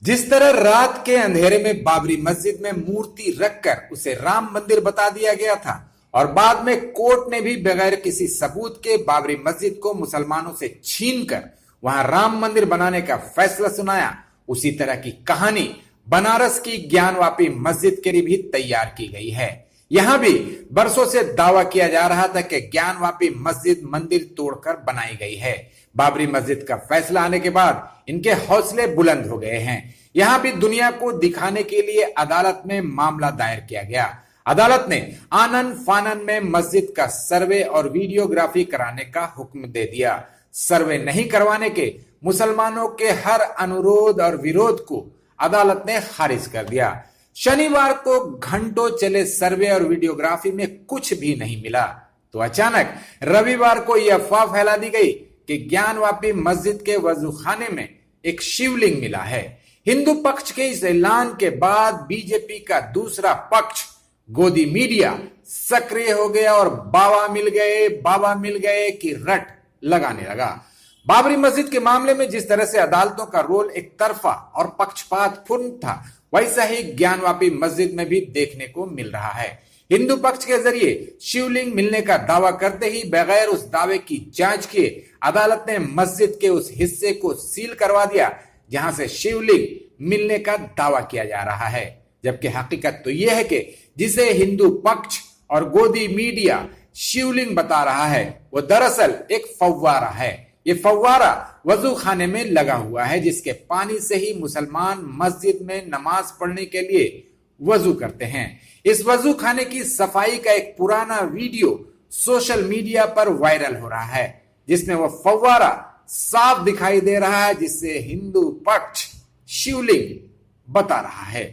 जिस तरह रात के अंधेरे में बाबरी मस्जिद में मूर्ति रखकर उसे राम मंदिर बता दिया गया था और बाद में कोर्ट ने भी बगैर किसी सबूत के बाबरी मस्जिद को मुसलमानों से छीनकर वहां राम मंदिर बनाने का फैसला सुनाया, उसी तरह की कहानी बनारस की ज्ञानवापी मस्जिद के लिए भी तैयार की गई है। यहां भी बरसों से दावा किया जा रहा था कि ज्ञानवापी मस्जिद मंदिर तोड़कर बनाई गई है। बाबरी मस्जिद का फैसला आने के बाद इनके हौसले बुलंद हो गए हैं। यहां भी दुनिया को दिखाने के लिए अदालत में मामला दायर किया गया। अदालत ने आनन फानन में मस्जिद का सर्वे और वीडियोग्राफी कराने का हुक्म दे दिया। सर्वे नहीं करवाने के मुसलमानों के हर अनुरोध और विरोध को अदालत ने खारिज कर दिया। शनिवार को घंटों चले सर्वे और वीडियोग्राफी में कुछ भी नहीं मिला तो अचानक रविवार को यह अफवाह फैला दी गई कि ज्ञानवापी मस्जिद के वजूखाने में एक शिवलिंग मिला है। हिंदू पक्ष के इस ऐलान के बाद बीजेपी का दूसरा पक्ष गोदी मीडिया सक्रिय हो गया और बाबा मिल गए की रट लगाने लगा। बाबरी मस्जिद के मामले में जिस तरह से अदालतों का रोल एक तरफा और पक्षपातपूर्ण था, वैसा ही ज्ञानवापी मस्जिद में भी देखने को मिल रहा है। हिंदू पक्ष के जरिए शिवलिंग मिलने का दावा करते ही बगैर उस दावे की जांच किए अदालत ने मस्जिद के उस हिस्से को सील करवा दिया जहां से शिवलिंग मिलने का दावा किया जा रहा है, जबकि हकीकत तो यह है कि जिसे हिंदू पक्ष और गोदी मीडिया शिवलिंग बता रहा है वो दरअसल एक फव्वारा है। ये फव्वारा वजू खाने में लगा हुआ है जिसके पानी से ही मुसलमान मस्जिद में नमाज पढ़ने के लिए वजू करते हैं। इस वजू खाने की सफाई का एक पुराना वीडियो सोशल मीडिया पर वायरल हो रहा है जिसमें वो फव्वारा साफ दिखाई दे रहा है जिससे हिंदू पक्ष शिवलिंग बता रहा है।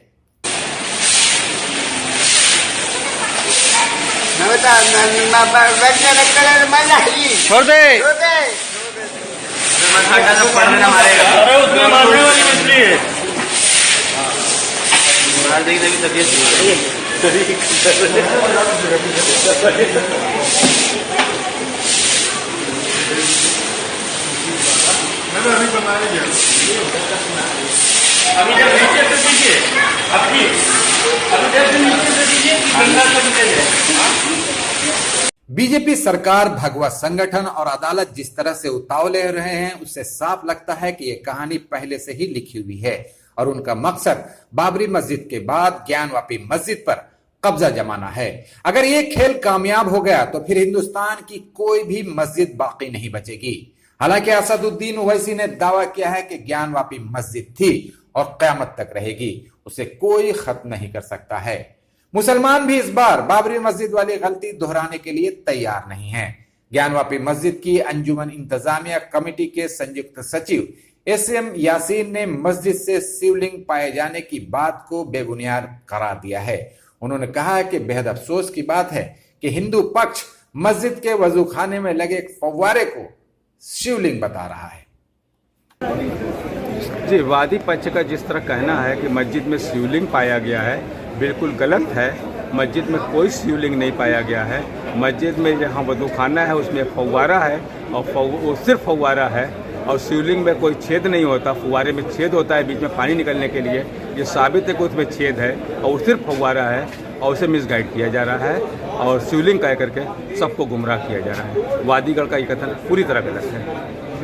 छोड़ दे पढ़ना मारेगा। अरे उसमें मारने वाली मछली है। मार देगी तभी तबीयत अभी जब नीचे से दीजिए अभी जब नीचे से दीजिए गंगा से बीजेपी सरकार, भगवा संगठन और अदालत जिस तरह से उतावले रहे हैं उससे साफ लगता है कि यह कहानी पहले से ही लिखी हुई है और उनका मकसद बाबरी मस्जिद के बाद ज्ञानवापी मस्जिद पर कब्जा जमाना है। अगर ये खेल कामयाब हो गया तो फिर हिंदुस्तान की कोई भी मस्जिद बाकी नहीं बचेगी। हालांकि असदुद्दीन ओवैसी ने दावा किया है कि ज्ञानवापी मस्जिद थी और कयामत तक रहेगी, उसे कोई खत्म नहीं कर सकता है। मुसलमान भी इस बार बाबरी मस्जिद वाली गलती दोहराने के लिए तैयार नहीं हैं। ज्ञानवापी मस्जिद की अंजुमन इंतजामिया कमेटी के संयुक्त सचिव एसएम यासीन ने मस्जिद से शिवलिंग पाए जाने की बात को बेबुनियाद करार दिया है। उन्होंने कहा है कि बेहद अफसोस की बात है कि हिंदू पक्ष मस्जिद के वजूखाने में लगे एक फव्वारे को शिवलिंग बता रहा है। जी, वादी पक्ष का जिस तरह कहना है कि मस्जिद में शिवलिंग पाया गया है, बिल्कुल गलत है। मस्जिद में कोई शिवलिंग नहीं पाया गया है। मस्जिद में जहाँ वज़ूखाना है उसमें फव्वारा है और वो सिर्फ फव्वारा है और शिवलिंग में कोई छेद नहीं होता। फव्वारे में छेद होता है बीच में पानी निकलने के लिए। ये साबित है कि उसमें छेद है और सिर्फ फव्वारा है और उसे मिसगाइड किया जा रहा है और शिवलिंग कह करके सबको गुमराह किया जा रहा है। वादीगढ़ का ये कथन पूरी तरह गलत है।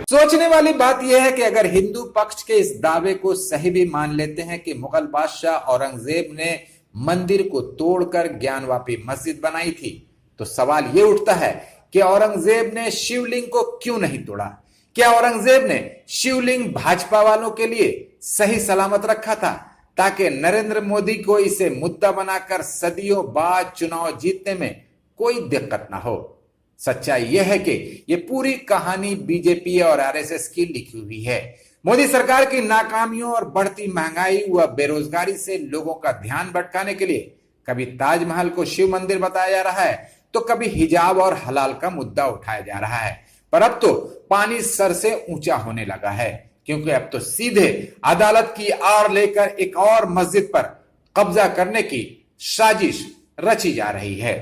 सोचने वाली बात यह है कि अगर हिंदू पक्ष के इस दावे को सही भी मान लेते हैं कि मुगल बादशाह औरंगजेब ने मंदिर को तोड़कर ज्ञानवापी मस्जिद बनाई थी, तो सवाल यह उठता है कि औरंगजेब ने शिवलिंग को क्यों नहीं तोड़ा? क्या औरंगजेब ने शिवलिंग भाजपा वालों के लिए सही सलामत रखा था ताकि नरेंद्र मोदी को इसे मुद्दा बनाकर सदियों बाद चुनाव जीतने में कोई दिक्कत ना हो? सच्चाई यह है कि यह पूरी कहानी बीजेपी और आरएसएस की लिखी हुई है। मोदी सरकार की नाकामियों और बढ़ती महंगाई व बेरोजगारी से लोगों का ध्यान भटकाने के लिए कभी ताजमहल को शिव मंदिर बताया जा रहा है तो कभी हिजाब और हलाल का मुद्दा उठाया जा रहा है। पर अब तो पानी सर से ऊंचा होने लगा है क्योंकि अब तो सीधे अदालत की आड़ लेकर एक और मस्जिद पर कब्जा करने की साजिश रची जा रही है।